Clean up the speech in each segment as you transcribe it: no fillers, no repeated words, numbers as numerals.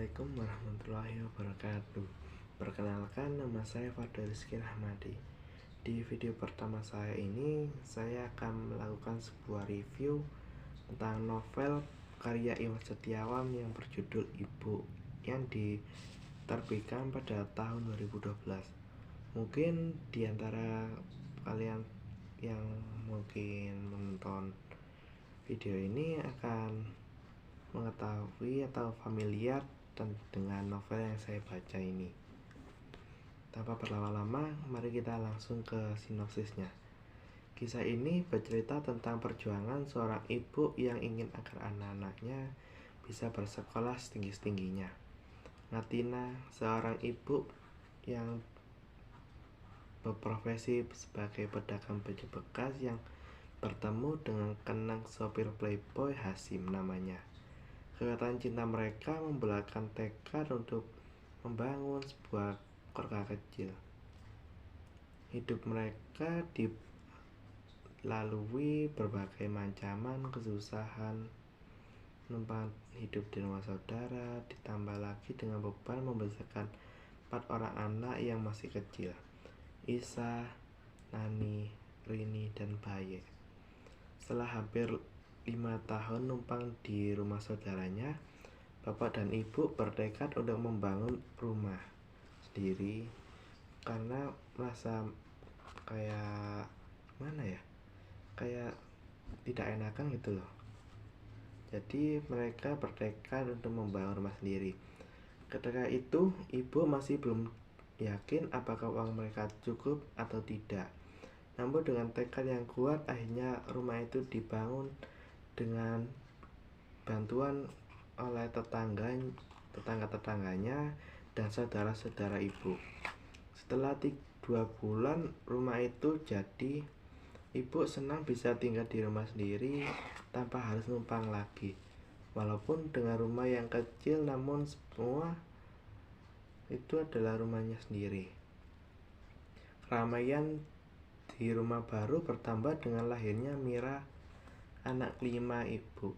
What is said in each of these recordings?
Assalamualaikum warahmatullahi wabarakatuh. Perkenalkan, nama saya Fadil Rizky Rahmadi. Di video pertama saya ini, saya akan melakukan sebuah review tentang novel karya Iwan Setiawan yang berjudul Ibu, yang diterbitkan pada tahun 2012. Mungkin diantara kalian yang mungkin menonton video ini akan mengetahui atau familiar dengan novel yang saya baca ini. Tanpa berlama-lama, mari kita langsung ke sinopsisnya. Kisah ini bercerita tentang perjuangan seorang ibu yang ingin agar anak-anaknya bisa bersekolah setinggi-tingginya. Natina, seorang ibu yang berprofesi sebagai pedagang baju bekas, yang bertemu dengan kenang sopir playboy Hasim namanya. Kekayaan cinta mereka membelakang tekad untuk membangun sebuah keluarga kecil. Hidup mereka dilalui berbagai ancaman, kesusahan, numpang hidup di rumah saudara, ditambah lagi dengan beban membesarkan 4 orang anak yang masih kecil: Isa, Nani, Rini, dan Baye. Setelah hampir 5 tahun numpang di rumah saudaranya, bapak dan ibu bertekad untuk membangun rumah sendiri karena merasa kayak tidak enakan gitu loh. Jadi mereka bertekad untuk membangun rumah sendiri. Ketika itu ibu masih belum yakin apakah uang mereka cukup atau tidak. Namun dengan tekad yang kuat, akhirnya rumah itu dibangun dengan bantuan oleh tetangga-tetangganya dan saudara-saudara ibu. Setelah 2 bulan rumah itu jadi, ibu senang bisa tinggal di rumah sendiri tanpa harus numpang lagi. Walaupun dengan rumah yang kecil, namun semua itu adalah rumahnya sendiri. Keramaian di rumah baru bertambah dengan lahirnya Mira, anak kelima ibu.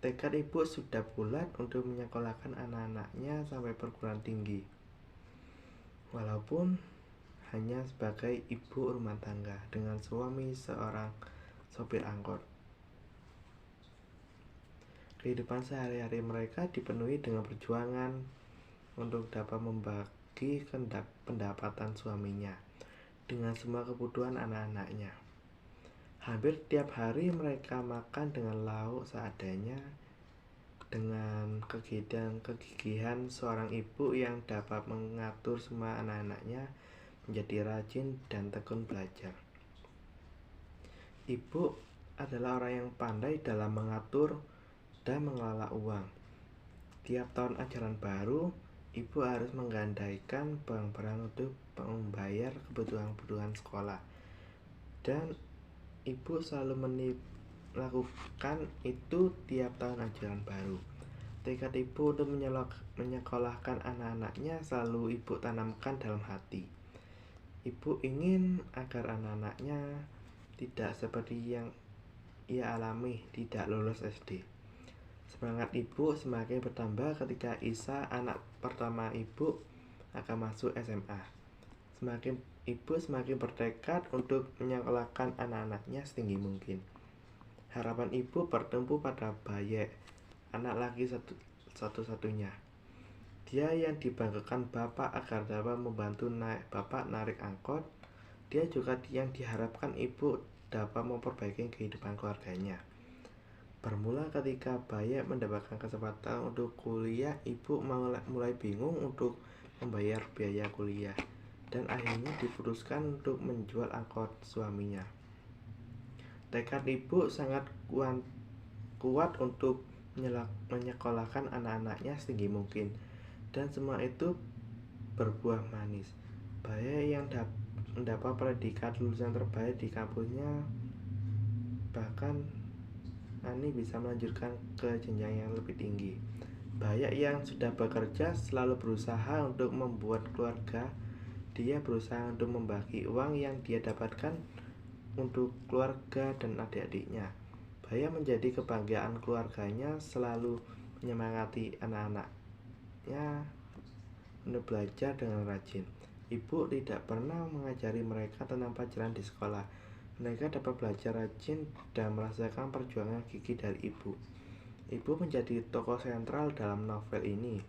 Tekad ibu sudah bulat untuk menyekolahkan anak-anaknya sampai perguruan tinggi, walaupun hanya sebagai ibu rumah tangga dengan suami seorang sopir angkot. Kehidupan sehari-hari mereka dipenuhi dengan perjuangan untuk dapat membagi pendapatan suaminya dengan semua kebutuhan anak-anaknya. Hampir tiap hari mereka makan dengan lauk seadanya, dengan kegigihan seorang ibu yang dapat mengatur semua anak-anaknya menjadi rajin dan tekun belajar. Ibu adalah orang yang pandai dalam mengatur dan mengelola uang. Tiap tahun ajaran baru, ibu harus menggandaikan barang-barang untuk membayar kebutuhan sekolah, dan ibu selalu melakukan itu tiap tahun ajaran baru. Tekad ibu untuk menyekolahkan anak-anaknya selalu ibu tanamkan dalam hati. Ibu ingin agar anak-anaknya tidak seperti yang ia alami, tidak lulus SD. Semangat ibu semakin bertambah ketika Isa, anak pertama ibu, akan masuk SMA. Ibu semakin bertekad untuk menyekolahkan anak-anaknya setinggi mungkin. Harapan ibu bertumpu pada Baye, anak laki satu-satunya. Dia yang dibanggakan bapak agar dapat membantu bapak narik angkot. Dia juga yang diharapkan ibu dapat memperbaiki kehidupan keluarganya. Bermula ketika Baye mendapatkan kesempatan untuk kuliah, ibu mulai bingung untuk membayar biaya kuliah, dan akhirnya diputuskan untuk menjual angkot suaminya. Tekad ibu sangat kuat untuk menyekolahkan anak-anaknya setinggi mungkin, dan semua itu berbuah manis. Baye yang mendapat predikat lulusan terbaik di kampusnya, bahkan Nani bisa melanjutkan ke jenjang yang lebih tinggi. Baye yang sudah bekerja selalu berusaha untuk membuat keluarga. Dia berusaha untuk membagi uang yang dia dapatkan untuk keluarga dan adik-adiknya. Baye menjadi kebanggaan keluarganya, selalu menyemangati anak-anak. anak-anaknya untuk belajar dengan rajin. Ibu tidak pernah mengajari mereka tentang pelajaran di sekolah. Mereka dapat belajar rajin dan merasakan perjuangan gigih dari ibu. Ibu menjadi tokoh sentral dalam novel ini.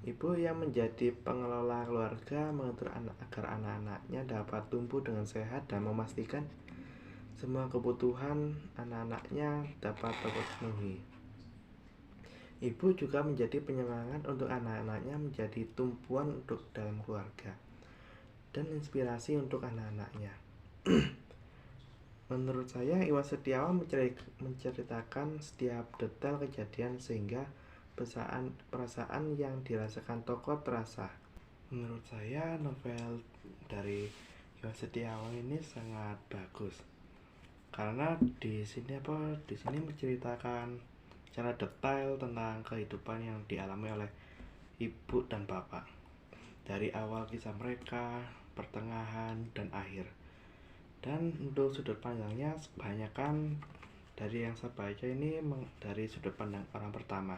Ibu yang menjadi pengelola keluarga mengatur agar anak-anaknya dapat tumbuh dengan sehat dan memastikan semua kebutuhan anak-anaknya dapat terpenuhi. Ibu juga menjadi penyemangat untuk anak-anaknya menjadi tumpuan untuk dalam keluarga dan inspirasi untuk anak-anaknya. Menurut saya, Iwan Setiawan menceritakan setiap detail kejadian sehingga perasaan yang dirasakan tokoh terasa. Menurut saya, novel dari Iwan Setiawan ini sangat bagus karena di sini menceritakan secara detail tentang kehidupan yang dialami oleh ibu dan bapak dari awal kisah mereka, pertengahan, dan akhir. Dan untuk sudut pandangnya kebanyakan dari yang saya baca ini dari sudut pandang orang pertama.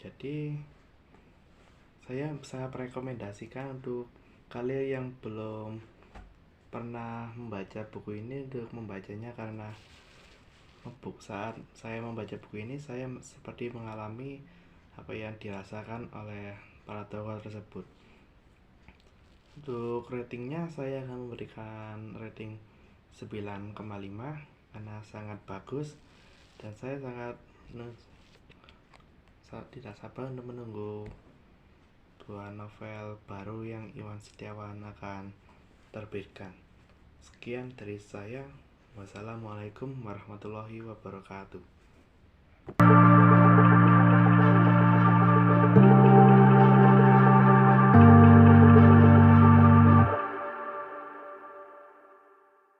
Jadi saya merekomendasikan untuk kalian yang belum pernah membaca buku ini untuk membacanya, karena saat saya membaca buku ini saya seperti mengalami apa yang dirasakan oleh para tokoh tersebut. Untuk ratingnya saya akan memberikan rating 9,5 karena sangat bagus dan saya tidak sabar untuk menunggu dua novel baru yang Iwan Setiawan akan terbitkan. Sekian dari saya. Wassalamualaikum warahmatullahi wabarakatuh.